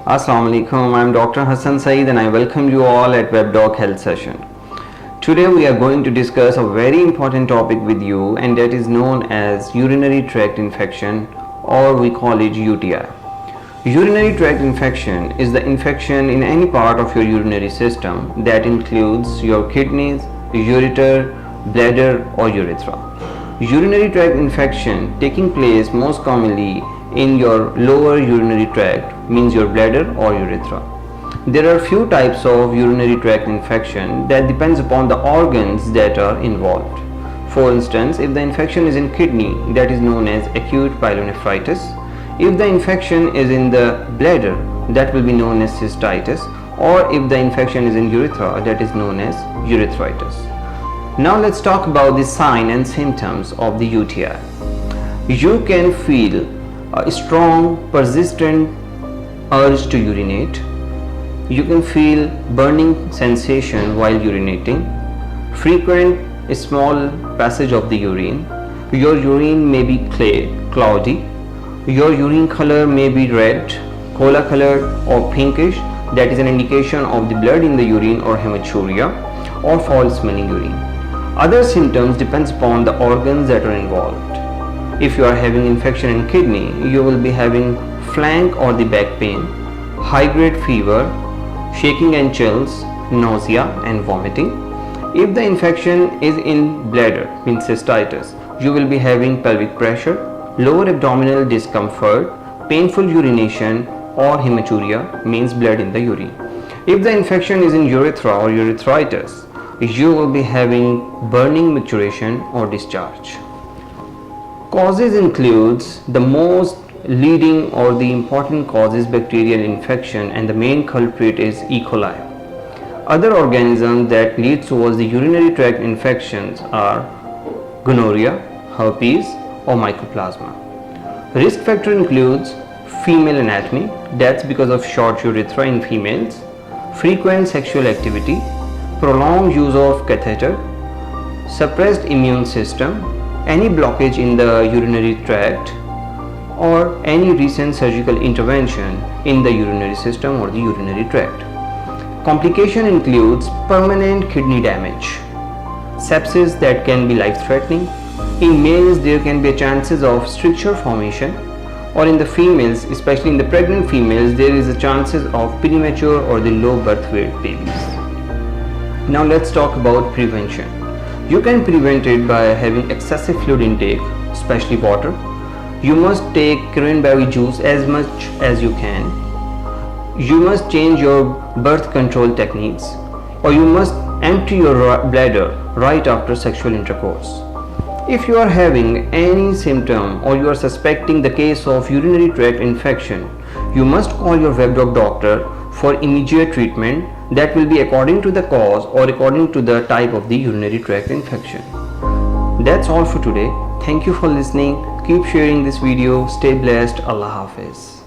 Assalamu alaikum, I am Dr. Hassan Saeed and I welcome you all at WebDoc Health Session. Today we are going to discuss a very important topic with you, and that is known as urinary tract infection, or we call it UTI. Urinary tract infection is the infection in any part of your urinary system that includes your kidneys, ureter, bladder or urethra. Urinary tract infection taking place most commonly in your lower urinary tract, means your bladder or urethra. There are few types of urinary tract infection that depends upon the organs that are involved. For instance, if the infection is in kidney, that is known as acute pyelonephritis. If the infection is in the bladder, that will be known as cystitis, or if the infection is in urethra, that is known as urethritis. Now let's talk about the sign and symptoms of the UTI. You can feel a strong, persistent urge to urinate. You can feel burning sensation while urinating, frequent small passage of the urine. Your urine may be cloudy. Your urine color may be red, cola colored or pinkish. That is an indication of the blood in the urine or hematuria, or foul smelling urine. Other symptoms depends upon the organs that are involved. If you are having infection in kidney, you will be having flank or the back pain, high grade fever, shaking and chills, nausea and vomiting. If the infection is in bladder, means cystitis, you will be having pelvic pressure, lower abdominal discomfort, painful urination or hematuria, means blood in the urine. If the infection is in urethra or urethritis, you will be having burning micturition or discharge. Causes includes the most leading or the important cause is bacterial infection, and the main culprit is E. coli. Other organisms that lead towards the urinary tract infections are gonorrhea, herpes or mycoplasma. Risk factor includes female anatomy, that's because of short urethra in females, frequent sexual activity, prolonged use of catheter, suppressed immune system, any blockage in the urinary tract, or any recent surgical intervention in the urinary system or the urinary tract. Complication includes permanent kidney damage, sepsis that can be life-threatening. In males, there can be chances of stricture formation, or in the females, especially in the pregnant females, there is a chances of premature or the low birth weight babies. Now let's talk about prevention. You can prevent it by having excessive fluid intake, especially water. You must take cranberry juice as much as you can. You must change your birth control techniques, or you must empty your bladder right after sexual intercourse. If you are having any symptom or you are suspecting the case of urinary tract infection, you must call your WebDoc doctor for immediate treatment that will be according to the cause or according to the type of the urinary tract infection. That's all for today. Thank you for listening. Keep sharing this video. Stay blessed. Allah Hafiz.